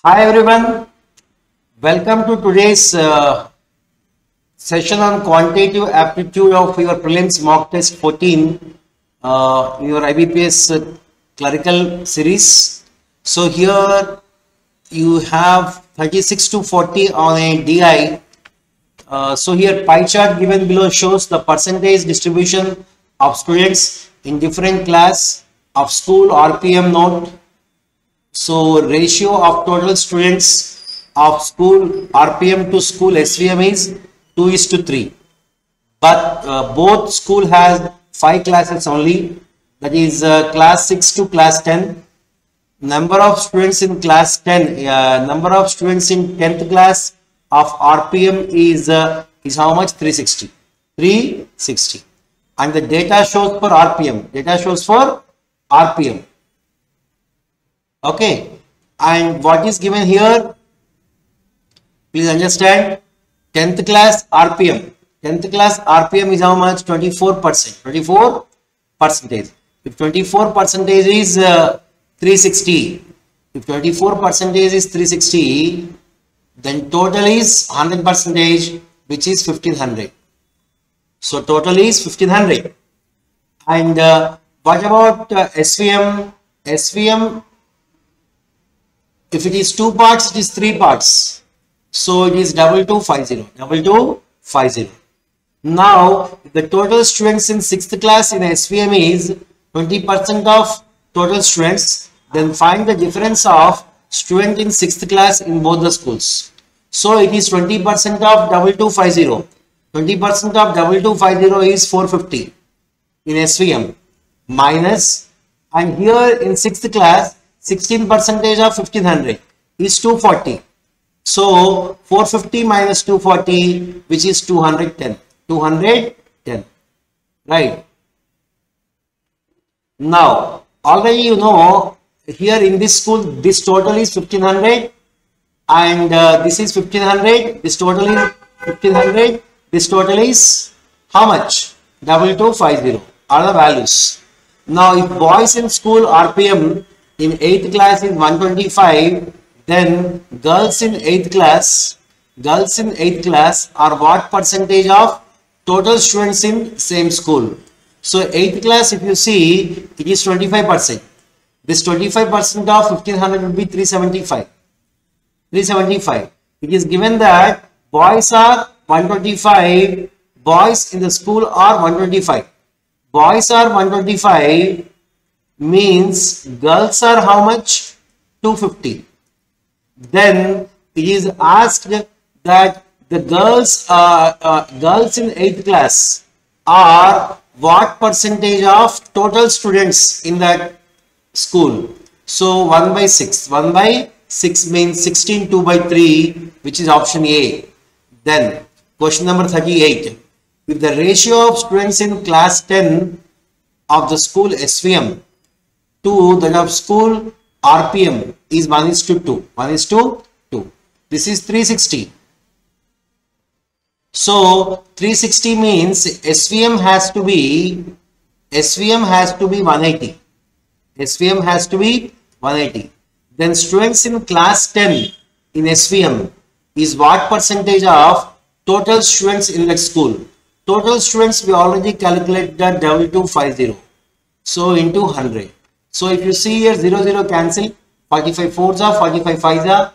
Hi everyone, welcome to today's session on quantitative aptitude of your prelims mock test 14, your IBPS clerical series. So here you have 36 to 40 on a DI. So here pie chart given below shows the percentage distribution of students in different class of school RPM note. So ratio of total students of school RPM to school SVM is 2:3. But both school has 5 classes only. That is class 6 to class 10. Number of students in class 10. Number of students in 10th class of RPM is how much? 360. 360. And the data shows for RPM. Data shows for RPM. Okay, and what is given here? Please understand, 10th class RPM. 10th class RPM is how much? 24%. 24 percentage. If 24 percentage is 360, if 24 percentage is 360, then total is 100 percentage, which is 1500. So total is 1500. And what about SVM? SVM. If it is 2 parts, it is 3 parts. So it is 2250. 2250. Now, the total students in 6th class in SVM is 20% of total students. Then find the difference of student in 6th class in both the schools. So it is 20% of 2250. 20% of 2250 is 450 in SVM minus, and here in 6th class 16% of 1500 is 240. So 450 minus 240, which is 210. 210. Right. Now, already you know, here in this school, this total is 1500 and this is 1500. This total is 1500. This total is how much? 2250 are the values. Now, if boys in school RPM in 8th class is 125, then girls in 8th class are what percentage of total students in same school? So 8th class, if you see, it is 25%. This 25% of 1500 will be 375. 375. It is given that boys are 125, boys in the school are 125. Boys are 125 means girls are how much? 250. Then it is asked that the girls in 8th class are what percentage of total students in that school? So 1 by 6. 1 by 6 means 16, 2 by 3, which is option A. Then question number 38. If the ratio of students in class 10 of the school SVM to that of school RPM is 1:2. 1:2. This is 360. So 360 means SVM has to be 180. SVM has to be 180. Then students in class 10 in SVM is what percentage of total students in that school? Total students we already calculated that 2250. So into 100. So if you see here 0 cancel, 45 4s are, 45 5s are,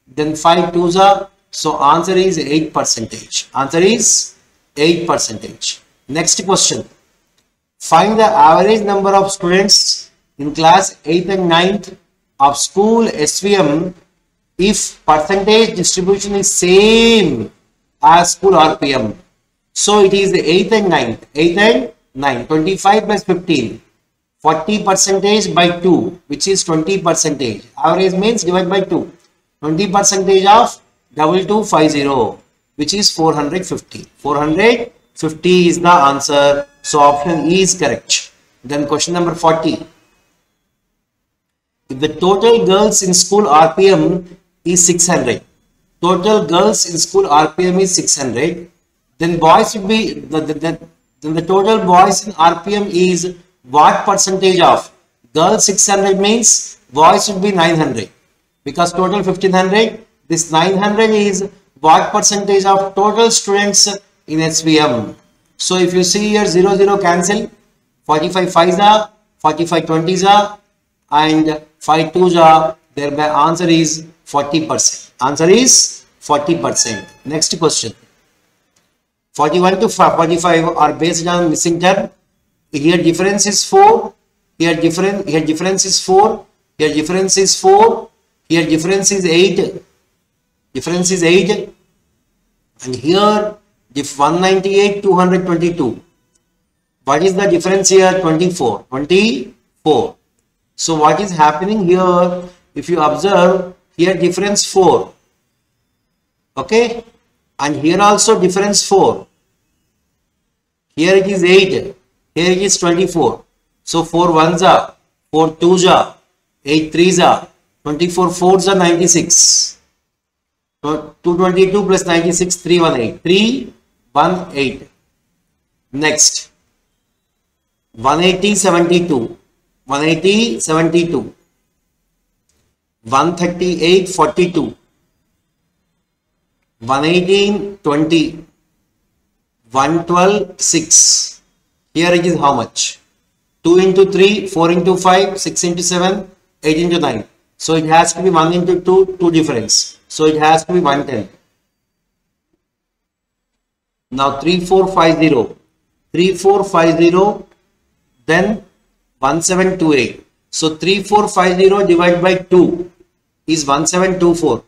then 5 2s are. So answer is 8%. Answer is 8%. Next question. Find the average number of students in class 8th and 9th of school SVM if percentage distribution is same as school RPM. So it is the 8th and 9th. 8th and 9. 25 plus 15. 40% by 2, which is 20%. Average means divided by 2. 20% of 2250, which is 450. 450 is the answer. So option E is correct. Then question number 40. If the total girls in school RPM is 600, total girls in school RPM is 600, then boys would be then the total boys in RPM is what percentage of? Girls 600 means boys would be 900. because total 1500. This 900 is what percentage of total students in SVM. So if you see here 0 cancel, 45 5s are, 45 20s are, and 5 2s are. Thereby answer is 40%. Answer is 40%. Next question. 41 to 45 are based on missing term. Here difference is 4. Here difference is 4. Here difference is 4. Here difference is 8. Difference is 8. And here if 198 222. What is the difference here? 24. 24. So what is happening here? If you observe, here difference 4. Okay. And here also difference 4. Here it is 8. Here it is 24. So 4 1s are, 4 2s are, 8 3s are, 24 4s are 96. So 222 plus 96, 318. 318. Next. 180 72. 180 72. 138 42. 118 20. 112 6. Here it is how much? 2 into 3, 4 into 5, 6 into 7, 8 into 9. So it has to be 1 into 2, 2 difference. So it has to be 110. Now 3450. 3450, then 1728. So 3450 divided by 2 is 1724.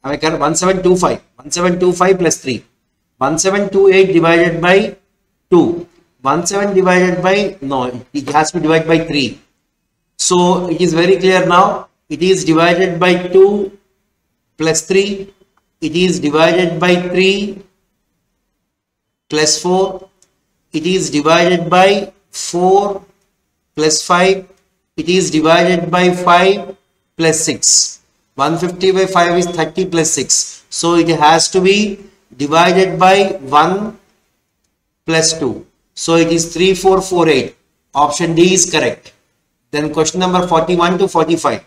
I mean 1725. 1725 plus 3. 1728 divided by 2. 17 divided by, no, it has to be divided by 3. So it is very clear now. It is divided by 2 plus 3. It is divided by 3 plus 4. It is divided by 4 plus 5. It is divided by 5 plus 6. 150 by 5 is 30 plus 6. So it has to be divided by 1 plus 2. So it is 3448. Option D is correct. Then question number 41 to 45.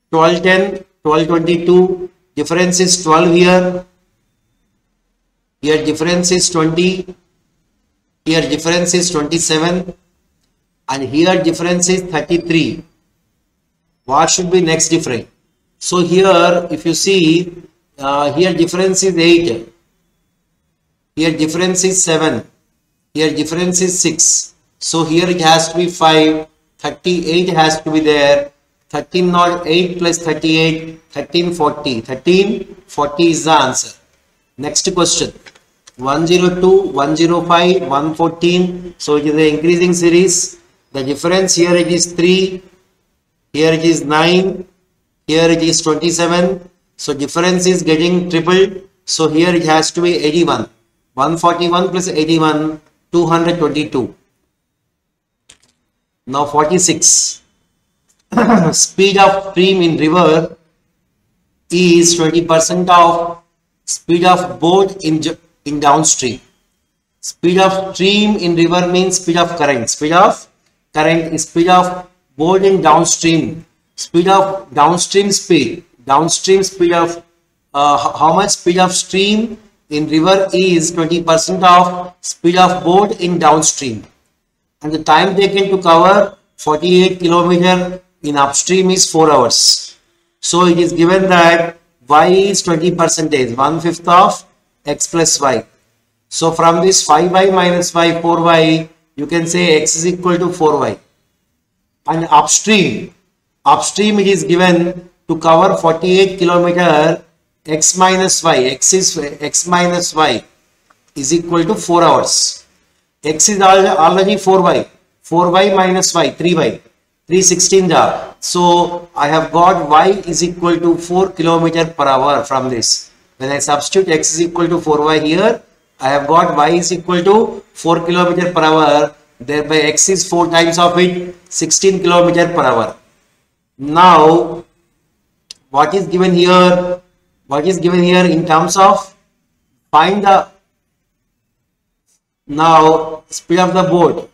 1210, 1222. Difference is 12 here. Here difference is 20. Here difference is 27. And here difference is 33. What should be next difference? So here if you see, here difference is 8. Here difference is 7. Here difference is 6. So here it has to be 5. 38 has to be there. 13 not 8 plus 38. 1340. 1340 is the answer. Next question. 102, 105, 114. So it is the increasing series. The difference here it is 3. Here it is 9. Here it is 27. So difference is getting tripled. So here it has to be 81. 141 plus 81, 222. Now 46. Speed of stream in river is 20% of speed of boat in downstream. Speed of stream in river means speed of current. Speed of current is speed of boat in downstream. Speed of downstream speed. Downstream speed of how much speed of stream in river is 20% of speed of boat in downstream. And the time taken to cover 48 km in upstream is 4 hours. So it is given that y is 20%, 1/5 of x plus y. So from this 5y minus y, 4y, you can say x is equal to 4y. And upstream it is given to cover 48 km, x minus y, x minus y is equal to 4 hours. X is already 4y. 4y minus y, 3y. 316 are. So I have got y is equal to 4 km per hour from this. When I substitute x is equal to 4y here, I have got y is equal to 4 km per hour. Thereby x is 4 times of it, 16 km per hour. Now, what is given here? What is given here in terms of find the now speed of the boat.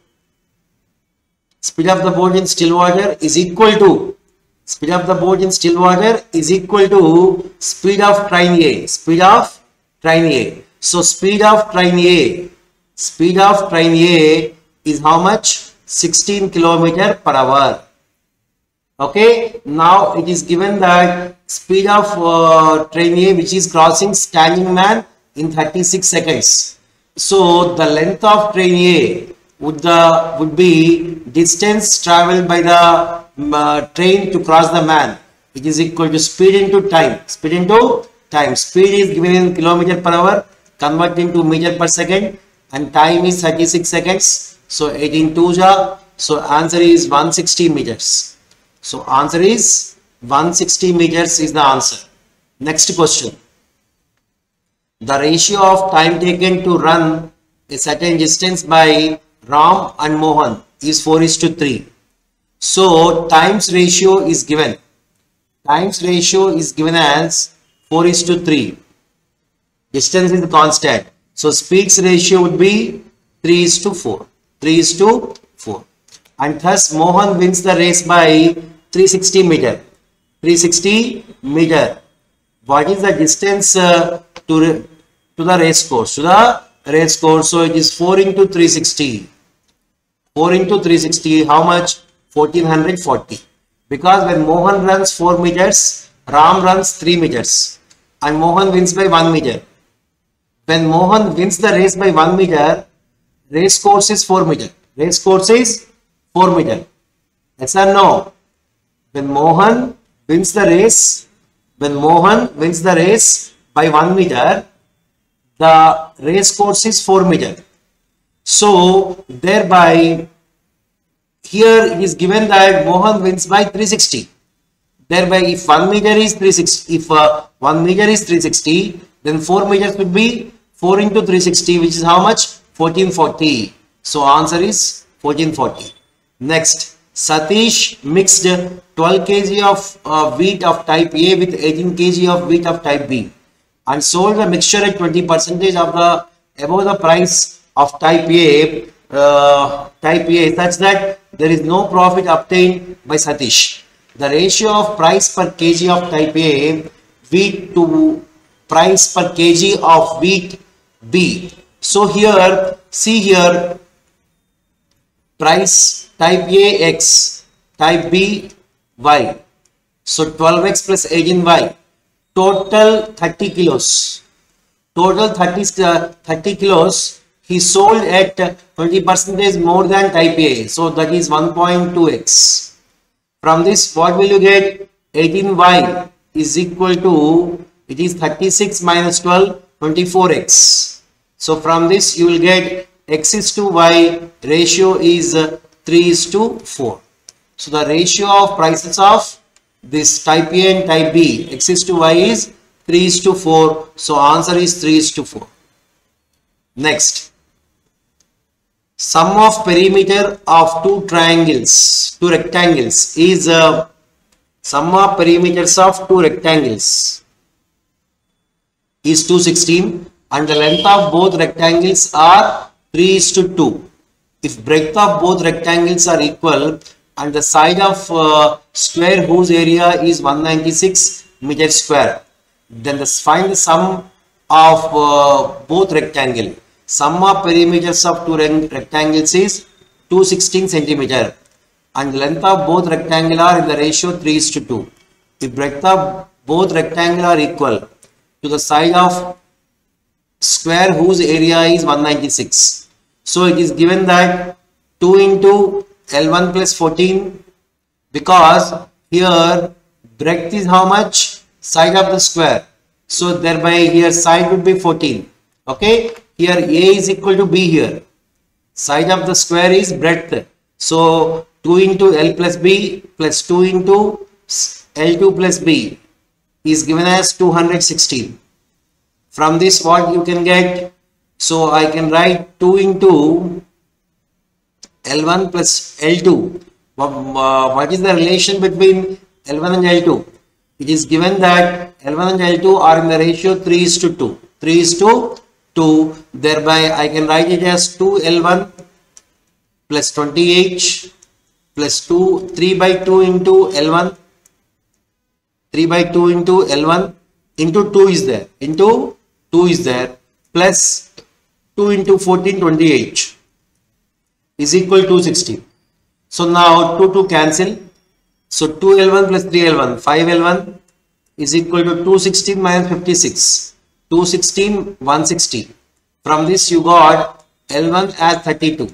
Speed of the boat in still water is equal to Speed of the boat in still water is equal to speed of train A. Speed of train A. So speed of train A. Speed of train A is how much? 16 kilometer per hour. Okay. Now it is given that speed of train A which is crossing standing man in 36 seconds. So the length of train A would be distance traveled by the train to cross the man. It is equal to speed into time. Speed into time. Speed is given in kilometer per hour, convert into meter per second, and time is 36 seconds. So 18 2 ja. So answer is 160 meters. So answer is 160 meters is the answer. Next question. The ratio of time taken to run a certain distance by Ram and Mohan is 4:3. So times ratio is given. Times ratio is given as 4:3. Distance is constant. So speeds ratio would be 3:4. 3:4. And thus Mohan wins the race by 360 meter. 360 meter. What is the distance to the race course? To the race course. So it is 4 into 360. 4 into 360, how much? 1440. Because when Mohan runs 4 meters, Ram runs 3 meters. And Mohan wins by 1 meter. When Mohan wins the race by 1 meter, race course is 4 meter. Race course is 4 meter. Yes or no? When Mohan wins the race, by 1 meter, the race course is 4 meter. So thereby here it is given that Mohan wins by 360. Thereby if 1 meter is 360, if 1 meter is 360, then 4 meters would be 4 into 360, which is how much? 1440. So answer is 1440. Next, Satish mixed 12 kg of wheat of type A with 18 kg of wheat of type B and sold the mixture at 20% of the above the price of type A such that there is no profit obtained by Satish. The ratio of price per kg of type A wheat to price per kg of wheat B. So here, see here, price type A X, type B Y. So 12x plus 18y, total 30 kilos. Total 30 kilos he sold at 20% more than type A. So that is 1.2x. From this, what will you get? 18y is equal to, it is 36 minus 12, 24x. So from this you will get x is to y ratio is 3:4. So the ratio of prices of this type A and type B, x is to y is 3:4. So answer is 3:4. Next, sum of perimeter of two rectangles is sum of perimeters of two rectangles is 216 and the length of both rectangles are 3:2. If breadth of both rectangles are equal and the side of square whose area is 196 meters square, then find the sum of both rectangle. Sum of perimeters of two rectangles is 216 centimeter and the length of both rectangle are in the ratio 3:2. If breadth of both rectangle are equal to the side of square whose area is 196. So it is given that 2 into L1 plus 14, because here breadth is how much? Side of the square. So thereby here side would be 14. Okay. Here A is equal to B here. Side of the square is breadth. So 2 into L plus B plus 2 into L2 plus B is given as 216. From this what you can get? So I can write 2 into L1 plus L2. What is the relation between L1 and L2? It is given that L1 and L2 are in the ratio 3:2. 3:2. Thereby I can write it as 2L1 plus 28 plus 3 by 2 into L1 3 by 2 into L1 into 2 is there, into 2 is there, plus 2 into 14, 28 is equal to 260. So now 2 cancel. So 2L1 plus 3L1, 5L1 is equal to 216 minus 56. 216, 160. From this you got L1 as 32.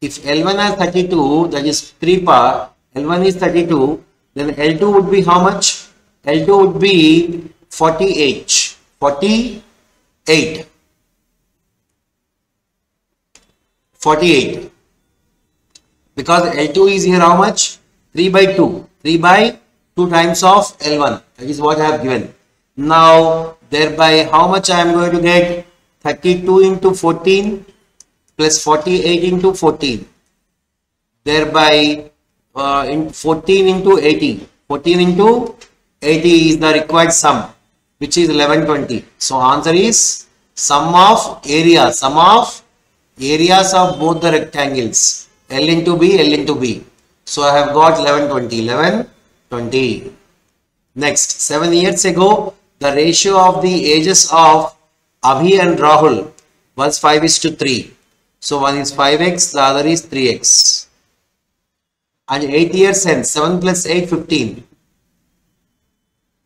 If L1 as 32, that is 3 part, L1 is 32, then L2 would be how much? L2 would be 48. 48. 48. Because L2 is here how much? 3 by 2. 3 by 2 times of L1. That is what I have given. Now, thereby how much I am going to get? 32 into 14 plus 48 into 14. Thereby in 14 into 80. 14 into 80 is the required sum, which is 1120. So answer is sum of areas of both the rectangles. L into B, L into B. So I have got 1120. 1120. Next, 7 years ago, the ratio of the ages of Abhi and Rahul was 5:3. So one is 5x, the other is 3x. And 8 years hence, 7 plus 8, 15.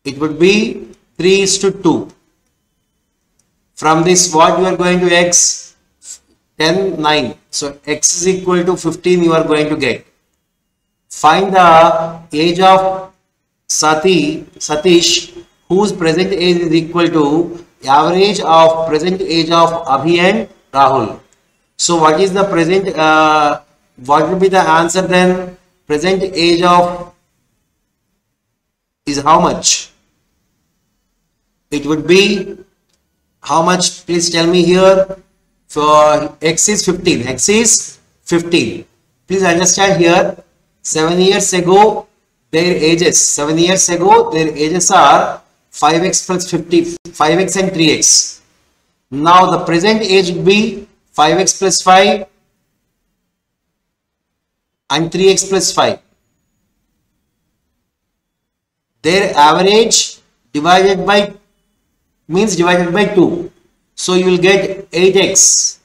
It would be 3:2. From this, what you are going to x? 10, 9. So x is equal to 15 you are going to get. Find the age of Satish, whose present age is equal to average of present age of Abhi and Rahul. So what is the present, what will be the answer then? Present age of is how much? It would be how much? Please tell me here. For x is 15. X is 15. Please understand here. 7 years ago, their ages. 7 years ago, their ages are 5x plus 50. 5x and 3x. Now the present age would be 5x plus 5 and 3x plus 5. Their average divided by means divided by 2. So you will get 8x.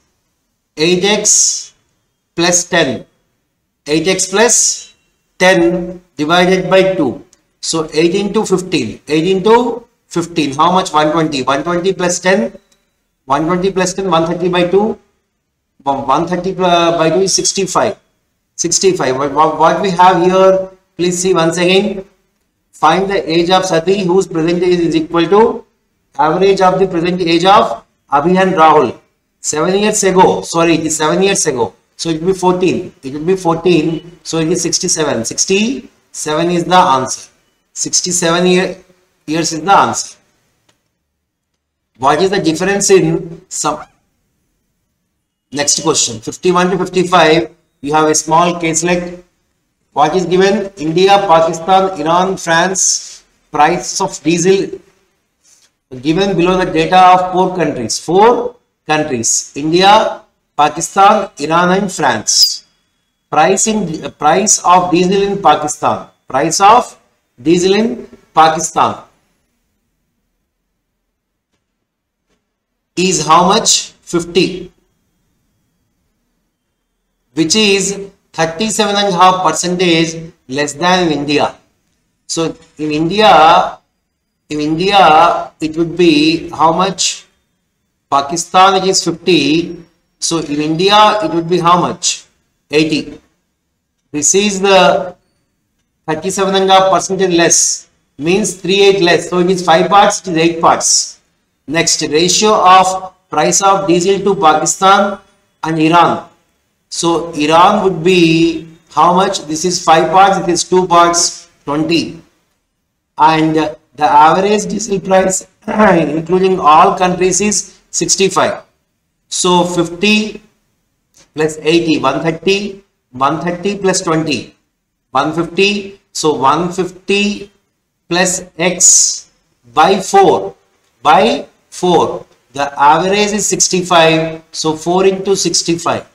8x plus 10. 8x plus 10 divided by 2. So 8 into 15. 8 into 15. How much? 120. 120 plus 10. 120 plus 10. 130 by 2. 130 by 2 is 65. 65. What we have here, please see once again. Find the age of Sati, whose present age is equal to average of the present age of Abhi and Rahul. 7 years ago, sorry, it is 7 years ago. So it will be 14. It will be 14. So it is 67. 67 is the answer. 67 years is the answer. What is the difference in some? Next question. 51 to 55. You have a small case like what is given? India, Pakistan, Iran, France. Price of diesel given below the data of 4 countries. 4 countries. India, Pakistan, Iran and France. Price of diesel in Pakistan. Price of diesel in Pakistan is how much? 50. Which is 37.5% less than in India. So in India it would be how much? Pakistan it is 50. So in India it would be how much? 80. This is the 37.5% less, means 38 less. So it is 5 parts, it is 8 parts. Next, ratio of price of diesel to Pakistan and Iran. So Iran would be how much? This is 5 parts, it is 2 parts, 20. And the average diesel price including all countries is 65. So 50 plus 80, 130, 130 plus 20, 150. So 150 plus x by 4, by 4. The average is 65. So 4 into 65.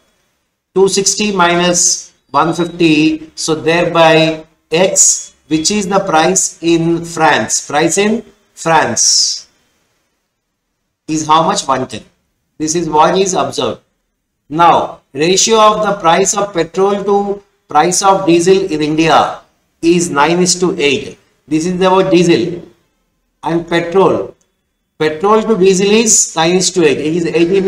260 minus 150. So thereby x which is the price in France. Price in France is how much? 110. This is what is observed. Now, ratio of the price of petrol to price of diesel in India is 9:8. This is about diesel and petrol. Petrol to diesel is 9:8. It is 80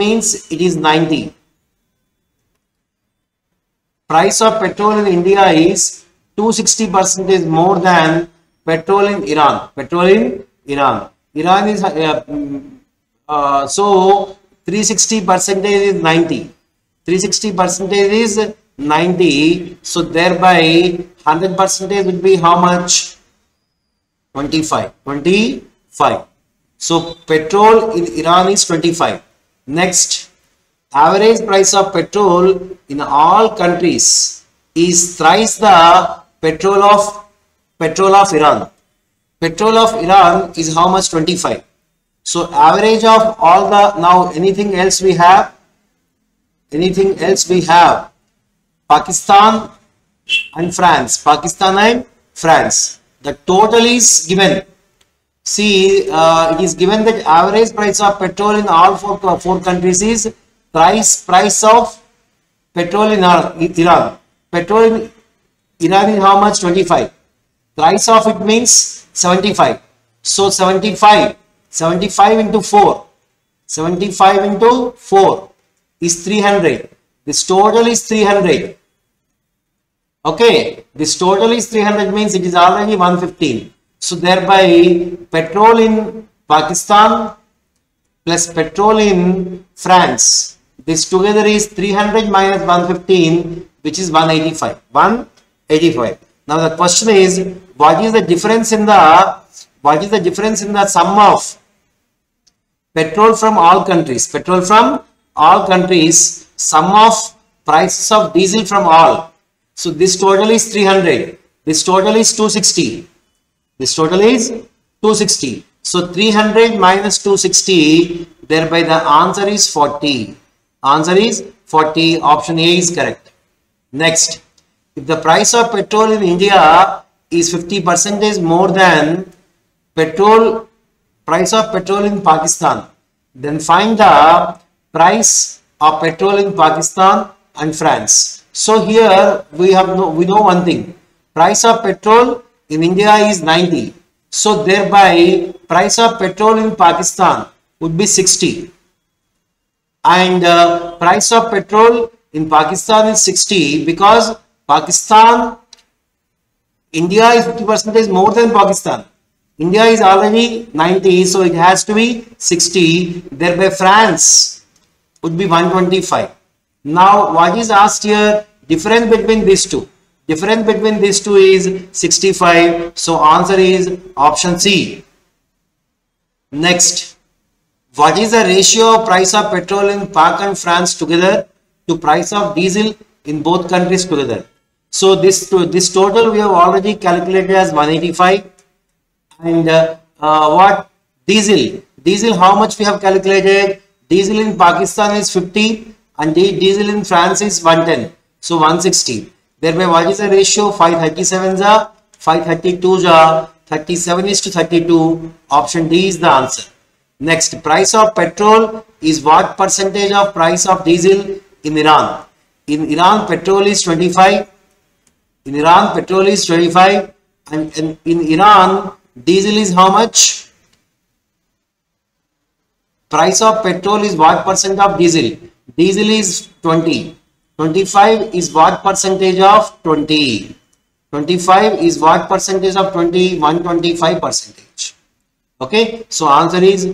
means it is 90. Price of petrol in India is 260% more than petrol in Iran. Petrol in Iran. Iran is so 360% is 90. 360% is 90. So thereby 100% would be how much? 25. 25. So petrol in Iran is 25. Next, average price of petrol in all countries is thrice the petrol of Iran. Petrol of Iran is how much? 25. So average of all the, now anything else we have? Pakistan and France. Pakistan and France. The total is given. See, it is given that average price of petrol in all four countries is price of petrol in Iran. Petrol in Iran is how much? 25. Price of it means 75. So 75 into 4. 75 into 4 is 300. This total is 300. Okay, this total is 300 means it is already 115. So thereby petrol in Pakistan plus petrol in France, this together is 300 minus 115, which is 185. 185. Now the question is, what is the difference in the sum of petrol from all countries? Petrol from all countries, sum of prices of diesel from all. So this total is 300. This total is 260. This total is 260. So 300 minus 260, thereby the answer is 40. Answer is 40. Option A is correct. Next, if the price of petrol in India is 50% more than price of petrol in Pakistan, then find the price of petrol in Pakistan and France. So here we know one thing. Price of petrol in India is 90. So thereby price of petrol in Pakistan would be 60. And price of petrol in Pakistan is 60 because India is 50% more than Pakistan. India is already 90, so it has to be 60. Thereby France would be 125. Now what is asked here? Difference between these two. Difference between these two is 65. So answer is option C. Next, what is the ratio of price of petrol in Pak and France together to price of diesel in both countries together? So this total we have already calculated as 185. And what diesel how much we have calculated? Diesel in Pakistan is 50 and diesel in France is 110. So 160. Thereby what is the ratio? 537 ja, 532 ja, 37:32. Option D is the answer. Next, price of petrol is what percentage of price of diesel in Iran? In Iran petrol is 25. In Iran petrol is 25 and in Iran diesel is how much? Price of petrol is what percent of diesel? Diesel is 20. 25 is what percentage of 20? 25 is what percentage of 20? 125%. Okay, so answer is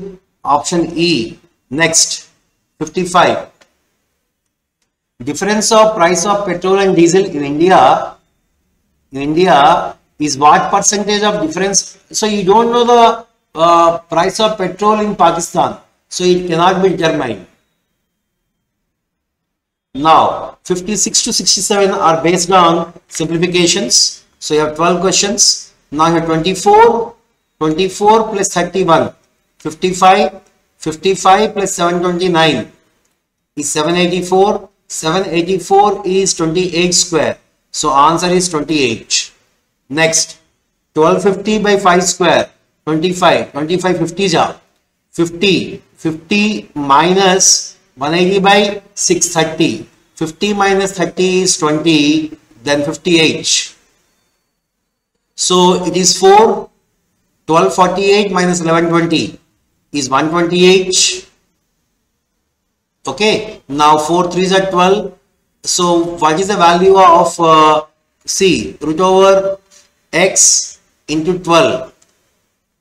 option E. Next, 55. Difference of price of petrol and diesel in India is what percentage of difference? So you don't know the price of petrol in Pakistan, so it cannot be determined. Now 56 to 67 are based on simplifications. So you have 12 questions. Now you have 24 plus 31, 55 plus 729 is 784. 784 is 28 square. So answer is 28. Next, 1250 by 5 square, 25. 25 50 ja. 50. 50 minus 180 by 630. 50 minus 30 is 20. Then 58. So it is 4. 1248 minus 1120 is 128. Okay. Now 4 3s are 12. So what is the value of root over x into 12?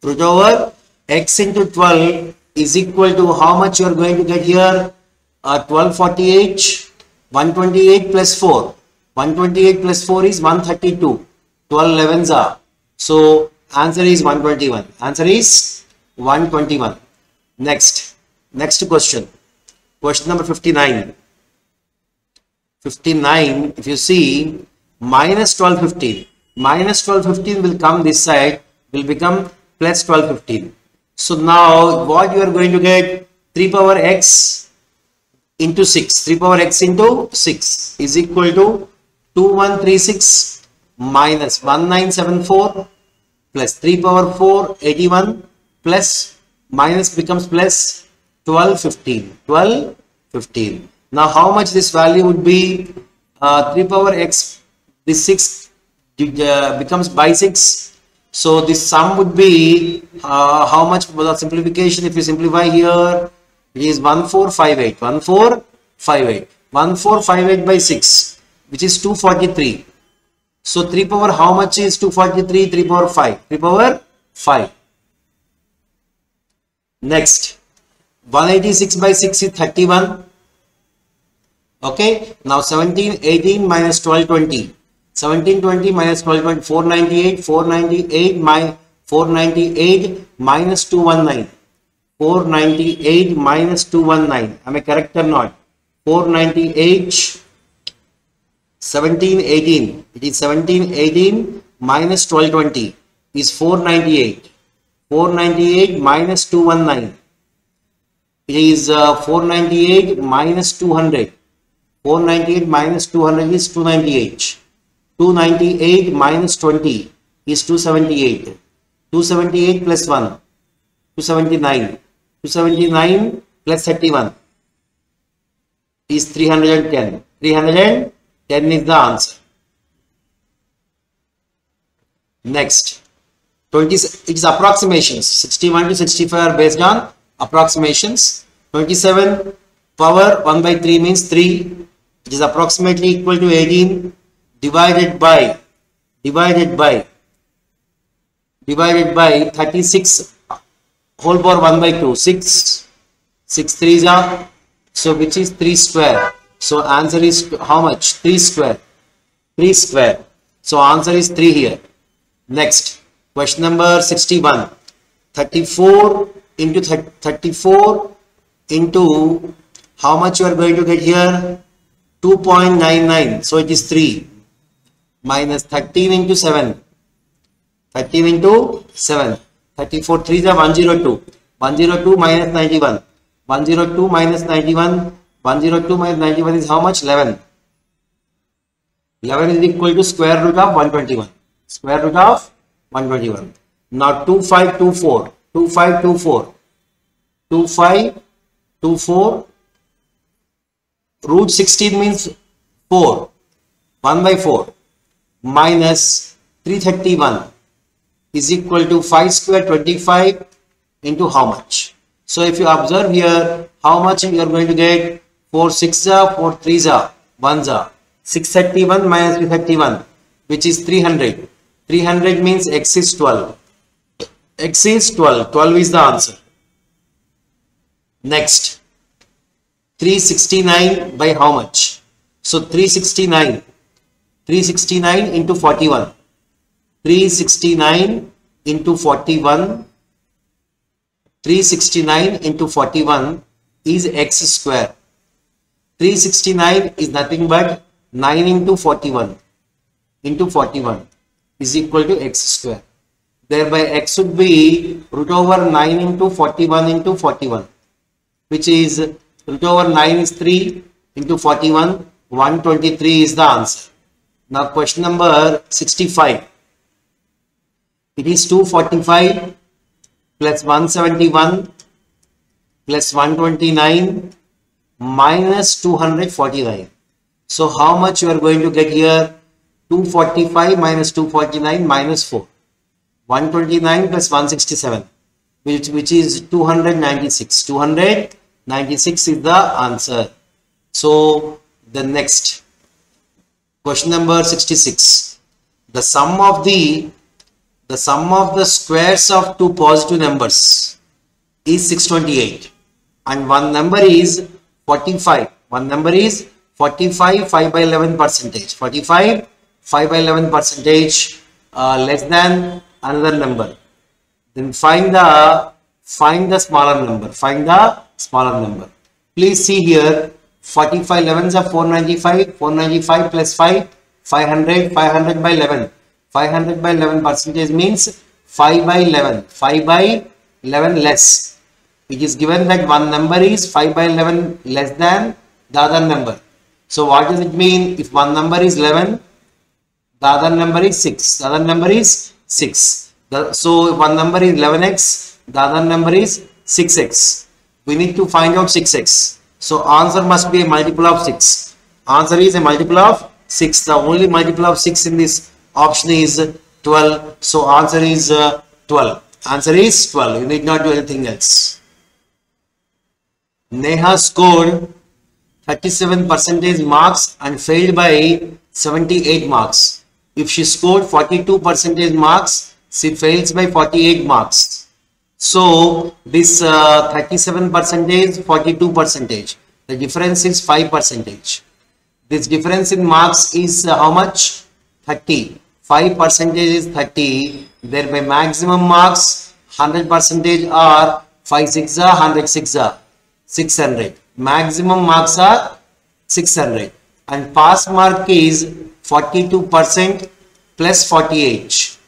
Root over x into 12 is equal to how much you are going to get here? 1248, 128 plus 4. 128 plus 4 is 132. 12 11s are. So answer is 121. Answer is 121. Next question. Question number 59. 59, if you see, minus 1215. Minus 1215 will come this side, will become plus 1215. So now what you are going to get? 3 power x into 6. 3 power x into 6 is equal to 2136 minus 1974 plus 3 power 4 81 plus minus becomes plus 1215. 1215. Now how much this value would be? 3 power x, this 6 becomes by 6. So this sum would be how much for the simplification? If you simplify here, it is 1458. 1458. 1458 by 6, which is 243. So 3 power how much is 243? 3 power 5. 3 power 5. Next, 186 by 6 is 31. Okay. Now 1718 minus 1220. 1720 minus 1220. 498. 498 minus 219. 498 minus 219. Am I correct or not? 498. 1718. It is 1718 minus 1220 is 498. 498 minus 219. It is 498 minus 200. 498 minus 200 is 298. 298 minus 20 is 278. 278 plus 1, 279. 279 plus 31 is 310. 310 is the answer. Next, 20, it is approximations. 61 to 65 are based on approximations. 27 power 1 by 3 means 3. It is approximately equal to 18 divided by 36 whole power 1 by 2. 6 3s are, so which is 3 square. So answer is how much? 3 square. 3 square. So answer is 3 here. Next, question number 61. 34 into 34 into how much you are going to get here? 2.99. So it is 3 minus 13 into 7. 13 into 7. 34 3s are 102. 102 minus 91. 102 minus 91. 102 minus 91 is how much? 11. 11 is equal to square root of 121. Square root of 121. Now 2524. 2524. 2524. Root 16 means 4. 1 by 4 minus 331 is equal to 5 square 25 into how much? So if you observe here, how much you are going to get? 4 6 are, 4 3s are, 1s are. 631 minus 331, which is 300. 300 means x is 12. X is 12. 12 is the answer. Next, 369 by how much? So 369 into 41. 369 into 41. 369 into 41 is x square. 369 is nothing but 9 into 41 is equal to x square. Thereby x would be root over 9 into 41, which is root over 9 is 3 into 41, 123 is the answer. Now question number 65. It is 245 plus 171 plus 129 minus 249. So how much you are going to get here? 245 minus 249 minus 4. 129 plus 167, which is 296. 296 is the answer. So the next question number 66. The sum of the squares of two positive numbers is 628, and one number is 45. One number is 45 5 by 11 percentage. 45 5 by 11 percentage less than another number. Then find the smaller number. Find the smaller number. Please see here. 45 11s are 495. 495 plus 5, 500. 500 by 11. 500 by 11 percentage means 5 by 11. 5 by 11 less. It is given that one number is 5 by 11 less than the other number. So what does it mean? If one number is 11, the other number is 6. The other number is 6. So if one number is 11x, the other number is 6x. We need to find out 6x. So answer must be a multiple of 6. Answer is a multiple of 6. The only multiple of 6 in this option is 12. So answer is 12. Answer is 12. You need not do anything else. Neha scored 37 percentage marks and failed by 78 marks. If she scored 42 percentage marks, she fails by 48 marks. So this 37 percentage, 42 percentage, the difference is 5 percentage. This difference in marks is how much? 30. 5 percentage is 30. Thereby maximum marks 100 percentage are 5 6 are 100 6 are 600. Maximum marks are 600, and pass mark is 42% plus 48.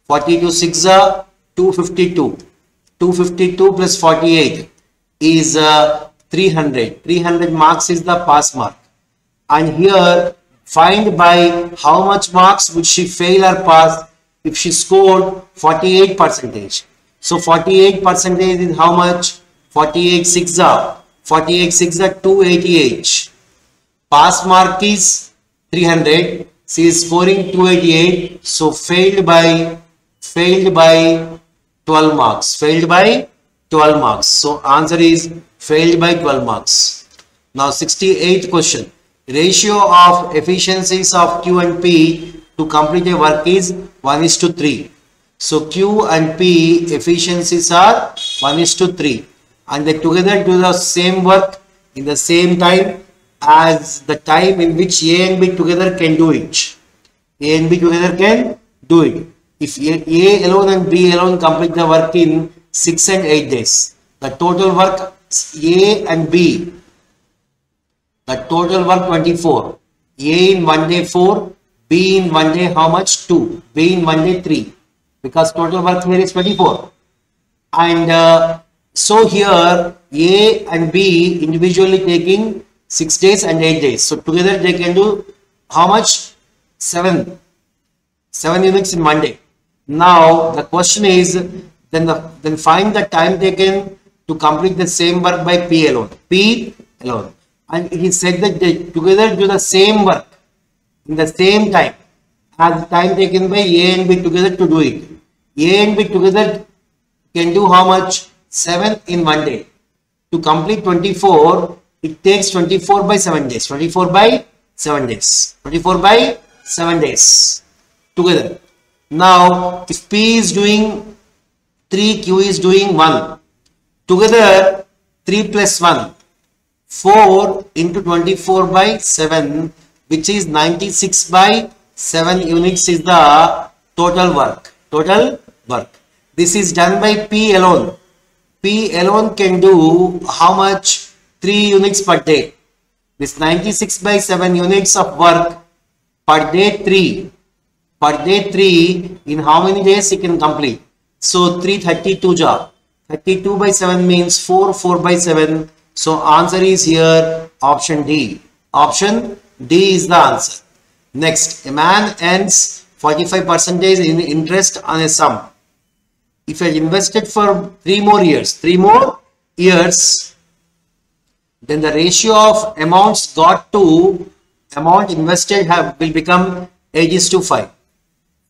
42 6 are 252. 252 plus 48 is 300. 300 marks is the pass mark. And here find by how much marks would she fail or pass if she scored 48 percentage. So 48 percentage is how much? 48 6 are 288. Pass mark is 300. She is scoring 288. So failed by 12 marks. Failed by 12 marks. So answer is failed by 12 marks. Now 68th question. Ratio of efficiencies of Q and P to complete a work is 1:3. So Q and P efficiencies are 1:3. And they together do the same work in the same time as the time in which A and B together can do it. A and B together can do it. If A alone and B alone complete the work in 6 and 8 days, the total work A and B, the total work 24. A in 1 day 4, B in 1 day how much? 2. B in 1 day 3. Because total work here is 24. And so here A and B individually taking 6 days and 8 days. So together they can do how much? 7 units in 1 day. Now the question is then find the time taken to complete the same work by P alone. P alone. And it is said that they together do the same work in the same time as the time taken by A and B together to do it. A and B together can do how much? 7 in 1 day. To complete 24, it takes 24 by 7 days. 24 by 7 days. 24 by 7 days together. Now, if P is doing 3, Q is doing 1. Together, 3 plus 1. 4 into 24 by 7, which is 96 by 7 units is the total work. Total work. This is done by P alone. P alone can do how much? 3 units per day. This 96 by 7 units of work per day 3. Per day 3 in how many days he can complete? So 332 job. 32 by 7 means 4, 4 by 7. So answer is here option D. Option D is the answer. Next, a man earns 45% in interest on a sum. If you invested for 3 more years, then the ratio of amounts got to amount invested will become 8:5.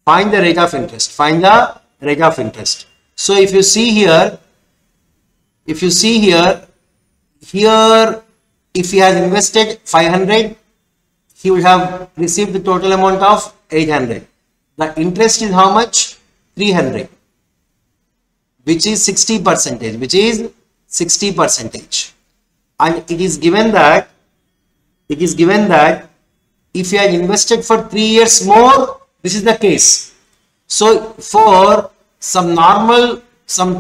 Find the rate of interest. Find the rate of interest. So if you see here, if he has invested 500, he will have received the total amount of 800. The interest is how much? 300, which is 60%, which is 60%. And it is given that if you had invested for 3 years more, this is the case. So for some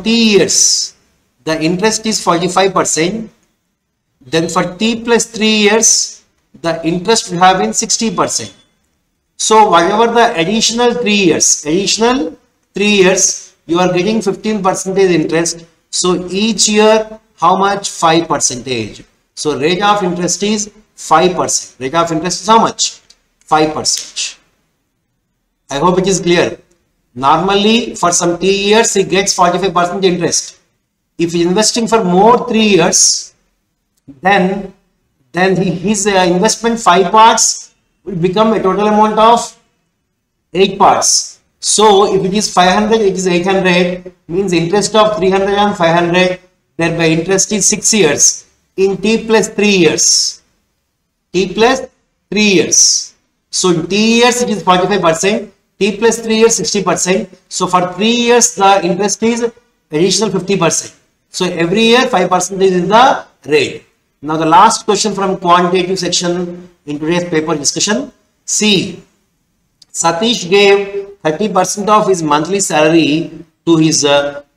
T years, the interest is 45%. Then for T plus 3 years, the interest will have been 60%. So whatever the additional 3 years, you are getting 15% interest. So each year, how much? 5%. So rate of interest is 5%. Rate of interest is how much? 5%. I hope it is clear. Normally, for some T years, he gets 45% interest. If he is investing for more 3 years, then his investment 5 parts will become a total amount of 8 parts. So if it is 500, it is 800, means interest of 300 and 500, thereby interest is 6 years in T plus 3 years. T plus 3 years. So in T years it is 45%, T plus 3 years 60%. So for 3 years the interest is additional 50%. So every year 5% is the rate. Now the last question from quantitative section in today's paper discussion. See, Satish gave 30% of his monthly salary to his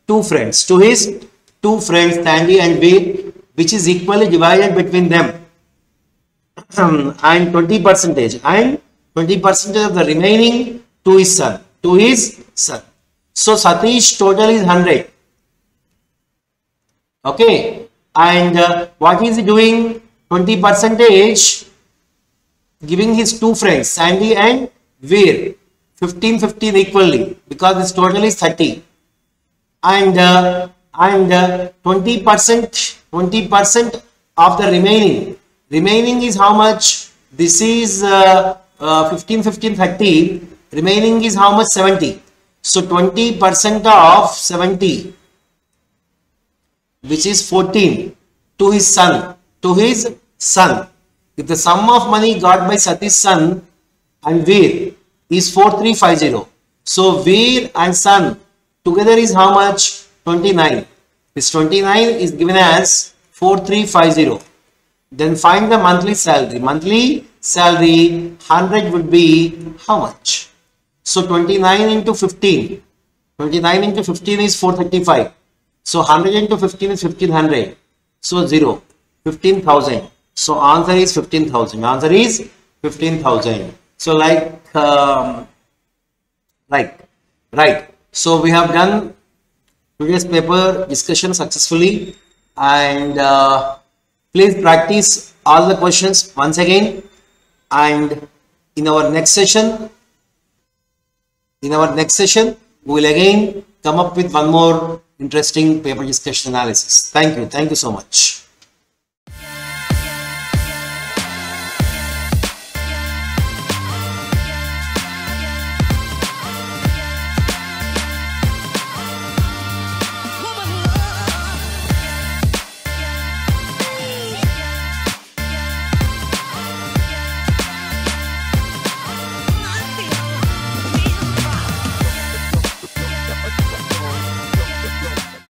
2 friends. To his 2 friends, Sandy and Veer, which is equally divided between them. And 20% of the remaining to his son. So Satish total is 100. Okay. And what is he doing? 20% giving his 2 friends, Sandy and Veer, 15-15 equally, because his total is 30. And 20% of the remaining is how much? This is 15-15 30. Remaining is how much? 70. So 20% of 70, which is 14, to his son. If the sum of money got by Satish's son and Veer is 4350, so Veer and son together is how much? 29. This 29 is given as 4350. Then find the monthly salary. Monthly salary 100 would be how much? So 29 into 15. 29 into 15 is 435. So 100 into 15 is 1500. So 0. 15,000. So answer is 15,000. Answer is 15,000. So right. So we have done today's paper discussion successfully, and please practice all the questions once again. And in our next session, we will again come up with one more interesting paper discussion analysis. Thank you so much.